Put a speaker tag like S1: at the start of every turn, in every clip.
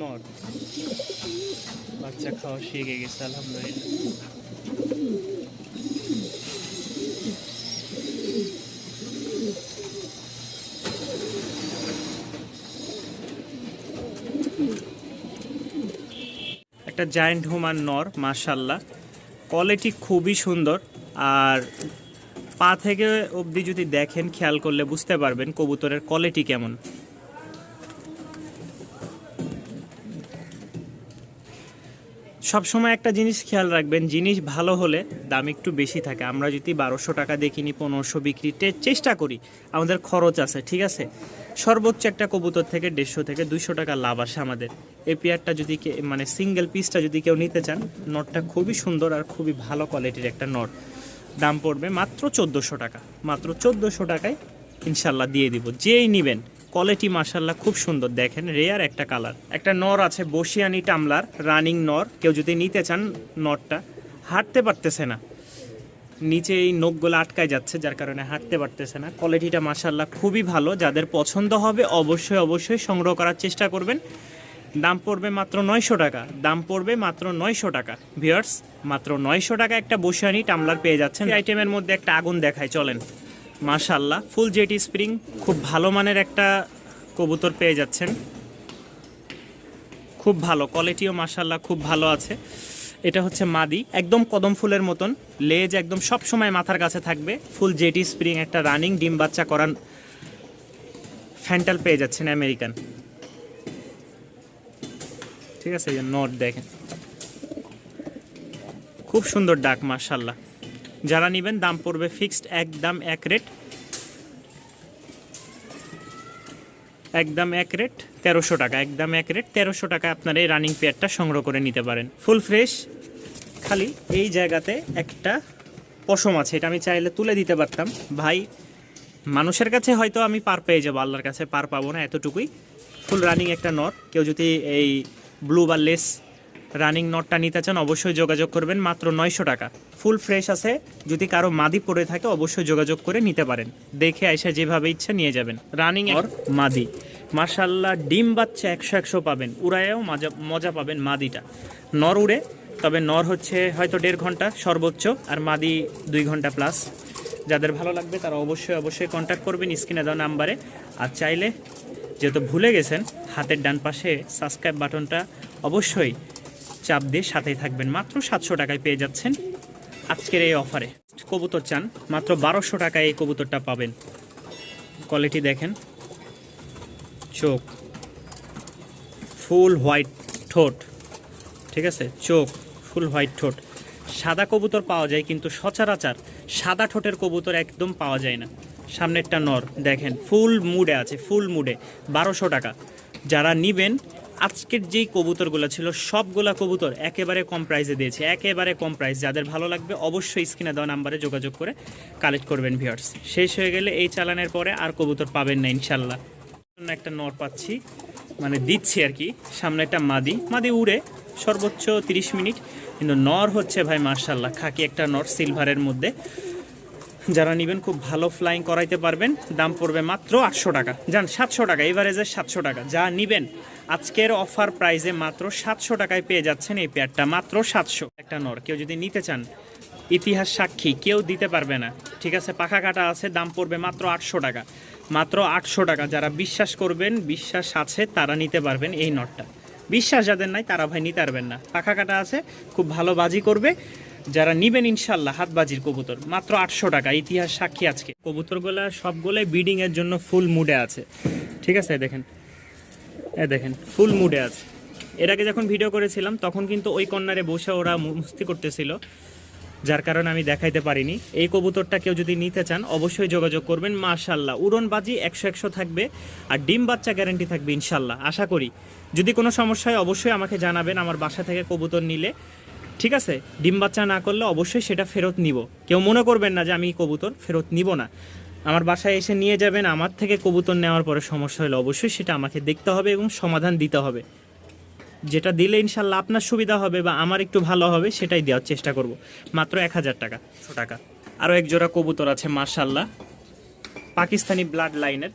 S1: নর বাচ্চা খাওয়া শিখে গেছে আলহামদুলিল্লাহ। একটা জায়ান্ট হুমান নর, মাশাল্লাহ কোয়ালিটি খুবই সুন্দর। আর পা থেকে অবধি যদি দেখেন, খেয়াল করলে বুঝতে পারবেন কবুতরের কোয়ালিটি কেমন। সবসময় একটা জিনিস খেয়াল রাখবেন, জিনিস ভালো হলে দাম একটু বেশি থাকে। আমরা যদি 1200 টাকা দেখিনি 1500 বিক্রিতে চেষ্টা করি, আমাদের খরচ আছে, ঠিক আছে। সর্বোচ্চ একটা কবুতর থেকে 150 থেকে 200 টাকা লাভ আসে আমাদের। এই পেয়ারটা যদি মানে সিঙ্গেল পিসটা যদি কেউ নিতে চান, নটটা খুবই সুন্দর আর খুবই ভালো কোয়ালিটির একটা নট। দাম পড়বে মাত্র 1400 টাকা। মাত্র 1400 টাকায় ইনশাল্লাহ দিয়ে দিব, যেই নেবেন। কোয়ালিটি মাশাল্লাহ খুব সুন্দর, দেখেন রেয়ার একটা কালার। একটা নর আছে বসিয়ানি টামলার, রানিং নর। কেউ যদি নিতে চান, নরটা হাঁটতে পারতেছে না, নিচে এই নখগুলো আটকায় যাচ্ছে, যার কারণে হাঁটতে পারতেছে না। কোয়ালিটিটা মাশাল্লাহ খুবই ভালো। যাদের পছন্দ হবে অবশ্যই অবশ্যই সংগ্রহ করার চেষ্টা করবেন। দাম পড়বে মাত্র 900 টাকা। দাম পড়বে মাত্র 900 টাকা। ভিউয়ার্স, মাত্র 900 টাকা একটা বসিয়ানি টামলার পেয়ে যাচ্ছেন। এই আইটেমের মধ্যে একটা আগুন দেখায়, চলেন। মাশাল্লাহ ফুল জেটি স্প্রিং, খুব ভালো মানের একটা কবুতর পেয়ে যাচ্ছেন। খুব ভালো কোয়ালিটিও মাশাল্লাহ খুব ভালো আছে। এটা হচ্ছে মাদি, একদম কদম ফুলের মতন লেজ, একদম সব সময় মাথার কাছে থাকবে। ফুল জেটি স্প্রিং একটা রানিং ডিম বাচ্চা করান ফ্যান্টাল পেয়ে যাচ্ছেন আমেরিকান, ঠিক আছে। নট দেখেন খুব সুন্দর ডাক মাশাল্লাহ। যারা নেবেন দাম পড়বে ফিক্সড, একদম এক রেট, একদম এক রেট 1300 টাকা। একদম এক রেট 1300 টাকা আপনারা এই রানিং পেয়ারটা সংগ্রহ করে নিতে পারেন। Full fresh. খালি এই জায়গাতে একটা পশম আছে, এটা আমি চাইলে তুলে দিতে পারতাম ভাই। মানুষের কাছে হয়তো আমি পার পেয়ে যাবো, আল্লাহর কাছে পার পাবো না, এতটুকুই। ফুল রানিং একটা নট। কেউ যদি এই ব্লু বা লেস রানিং নটটা নিতে চান অবশ্যই যোগাযোগ করবেন। মাত্র 900 টাকা। ফুল ফ্রেশ আছে। যদি কারো মাদি পড়ে থাকে অবশ্যই যোগাযোগ করে নিতে পারেন। দেখে আইসা যেভাবে ইচ্ছা নিয়ে যাবেন। রানিং আর মাদি মাশাল্লাহ ডিম বাচ্চা 100 পাবেন। উড়ায়ও মজা পাবেন মাদিটা। নর উড়ে, তবে নর হচ্ছে হয়তো 1.5 ঘন্টা সর্বোচ্চ, আর মাদি 2 ঘন্টা প্লাস। যাদের ভালো লাগবে তারা অবশ্যই অবশ্যই কন্ট্যাক্ট করবেন স্ক্রিনে দেওয়া নাম্বারে। আর চাইলে, যেহেতু ভুলে গেছেন, হাতের ডান পাশে সাবস্ক্রাইব বাটনটা অবশ্যই চাপ দিয়ে সাথেই থাকবেন। মাত্র 700 টাকায় পেয়ে যাচ্ছেন আজকের এই অফারে। কবুতর চান, মাত্র 1200 টাকায় এই কবুতরটা পাবেন। কোয়ালিটি দেখেন, চোখ ফুল হোয়াইট ঠোঁট, ঠিক আছে, চোখ ফুল হোয়াইট ঠোঁট। সাদা কবুতর পাওয়া যায় কিন্তু সচরাচর সাদা ঠোঁটের কবুতর একদম পাওয়া যায় না। সামনেরটা নর দেখেন, ফুল মুডে আছে, ফুল মুডে। 1200 টাকা। যারা নিবেন, আজকের যেই কবুতরগুলো ছিল সবগুলা কবুতর একেবারে কম প্রাইসে দিয়েছে, একেবারে কম প্রাইস। যাদের ভালো লাগবে অবশ্যই স্ক্রিনে দেওয়া নাম্বারে যোগাযোগ করে কালেক্ট করবেন ভিউয়ার্স। শেষ হয়ে গেলে এই চালানের পরে আর কবুতর পাবেন না ইনশাল্লাহ। একটা নর পাচ্ছি, মানে দিচ্ছি আর কি। সামনে একটা মাদি উড়ে সর্বোচ্চ 30 মিনিট, কিন্তু নর হচ্ছে ভাই মাশাল্লাহ খাকি একটা নর সিলভারের মধ্যে। যারা নেবেন খুব ভালো ফ্লাইং করাইতে পারবেন। দাম পড়বে মাত্র 800 টাকা। যান 700 টাকা, এভারেজে 700 টাকা। যা নেবেন আজকের অফার প্রাইসে মাত্র 700 টাকায় পেয়ে যাচ্ছেন এই পেয়ারটা। মাত্র 700 একটা নর। কেউ যদি নিতে চান, ইতিহাস সাক্ষী কেউ দিতে পারবে না, ঠিক আছে। পাখা কাটা আছে, দাম পড়বে মাত্র 800 টাকা। মাত্র 800 টাকা। যারা বিশ্বাস করবেন, বিশ্বাস আছে, তারা নিতে পারবেন এই নটটা। বিশ্বাস যাদের নাই তারা ভাই নিতে পারবেন না। পাখা কাটা আছে, খুব ভালো বাজি করবে। যারা নিবেন ইনশাল্লাহ হাতবাজির কবুতর। মাত্র 800 টাকা, ইতিহাস সাক্ষী আজকে। কবুতরগুলা সবগুলোই ব্রিডিংয়ের জন্য ফুল মুডে আছে, ঠিক আছে। দেখেন, দেখেন ফুল মুডে আছে। এর আগে যখন ভিডিও করেছিলাম তখন কিন্তু ওই কর্নারে বসে ওরা মস্তি করতেছিল, যার কারণে আমি দেখাইতে পারিনি। এই কবুতরটা কেউ যদি নিতে চান অবশ্যই যোগাযোগ করবেন। মাশাল্লাহ উড়নবাজি 100 থাকবে, আর ডিম বাচ্চা গ্যারান্টি থাকবে ইনশাল্লাহ, আশা করি। যদি কোনো সমস্যা হয় অবশ্যই আমাকে জানাবেন আমার বাসা থেকে কবুতর নিলে, ঠিক আছে। ডিম বাচ্চা না করলে অবশ্যই সেটা ফেরত নিব। কেউ মনে করবেন না যে আমি কবুতর ফেরত নিব না। আমার বাসায় এসে নিয়ে যাবেন। আমার থেকে কবুতর নেওয়ার পরে সমস্যা হলে অবশ্যই সেটা আমাকে দেখতে হবে এবং সমাধান দিতে হবে। যেটা দিলে ইনশাল্লাহ আপনার সুবিধা হবে বা আমার একটু ভালো হবে সেটাই দেওয়ার চেষ্টা করব। মাত্র 1000 টাকা। আরও এক জোড়া কবুতর আছে মাশাল্লাহ, পাকিস্তানি ব্লাড লাইনের।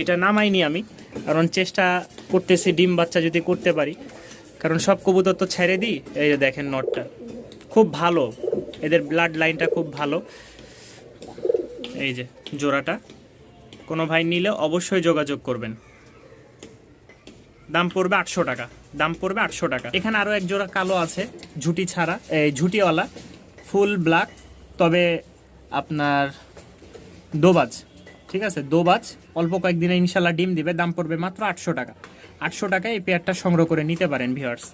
S1: এটা নামাইনি আমি, কারণ চেষ্টা করতেছি ডিম বাচ্চা যদি করতে পারি, কারণ সব কবুতর তো ছেড়ে দিই। এই যে দেখেন নটটা খুব ভালো, এদের ব্লাড লাইনটা খুব ভালো। এই যে জোড়াটা, কোনো ভাই নিলে অবশ্যই যোগাযোগ করবেন। দাম পড়বে 800 টাকা, দাম পড়বে 800 টাকা। এখানে আরও এক জোড়া কালো আছে, ঝুটি ছাড়া, এই ঝুটিওয়ালা, ফুল ব্ল্যাক, তবে আপনার দোবাজ, ঠিক আছে, দোবাজ, অল্প কয়েকদিনে ইনশাল্লাহ ডিম দিবে। দাম পড়বে মাত্র 800 টাকা। 800 টাকায় এই পেয়ারটা সংগ্রহ করে নিতে পারেন ভিউয়ার্স।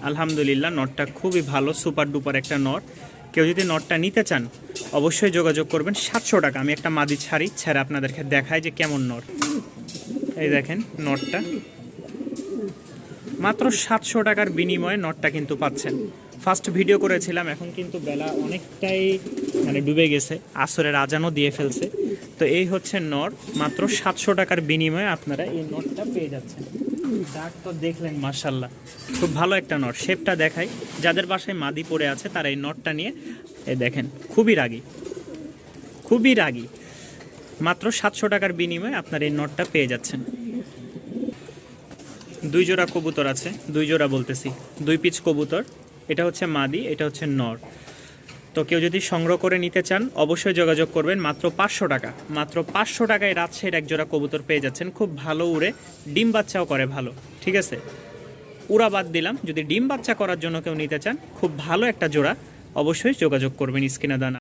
S1: আলহামদুলিল্লাহ, নটটা খুবই ভালো, সুপার ডুপার একটা নট। কেউ যদি নটটা নিতে চান অবশ্যই যোগাযোগ করবেন। 700 টাকা। আমি একটা মাদি ছেড়ে আপনাদেরকে দেখাই যে কেমন নট। এই দেখেন নটটা, মাত্র 700 টাকার বিনিময়ে নটটা কিন্তু পাচ্ছেন। ফার্স্ট ভিডিও করেছিলাম, এখন কিন্তু বেলা অনেকটাই মানে ডুবে গেছে, আসরের আজানও দিয়ে ফেলছে। তো এই হচ্ছে নট, মাত্র 700 টাকার বিনিময়ে আপনারা এই নটটা পেয়ে যাচ্ছেন। ডাক তো দেখলেন, মাশাল্লাহ খুব ভালো একটা নট। শেপটা দেখাই, যাদের বাসায় মাদি পড়ে আছে তারা এই নটটা নিয়ে, এই দেখেন খুবই রাগী, খুবই রাগী। মাত্র 700 টাকার বিনিময়ে আপনারা এই নটটা পেয়ে যাচ্ছেন। 2 জোড়া কবুতর আছে, 2 জোড়া বলতেছি, 2 পিচ কবুতর। এটা হচ্ছে মাদি, এটা হচ্ছে নর। তো কেউ যদি সংগ্রহ করে নিতে চান অবশ্যই যোগাযোগ করবেন। মাত্র 500 টাকা, মাত্র 500 টাকায় রাজশাহীর এক জোড়া কবুতর পেয়ে যাচ্ছেন। খুব ভালো উড়ে, ডিম বাচ্চাও করে ভালো, ঠিক আছে। উড়া বাদ দিলাম, যদি ডিম বাচ্চা করার জন্য কেউ নিতে চান, খুব ভালো একটা জোড়া, অবশ্যই যোগাযোগ করবেন স্ক্রিনে দেওয়া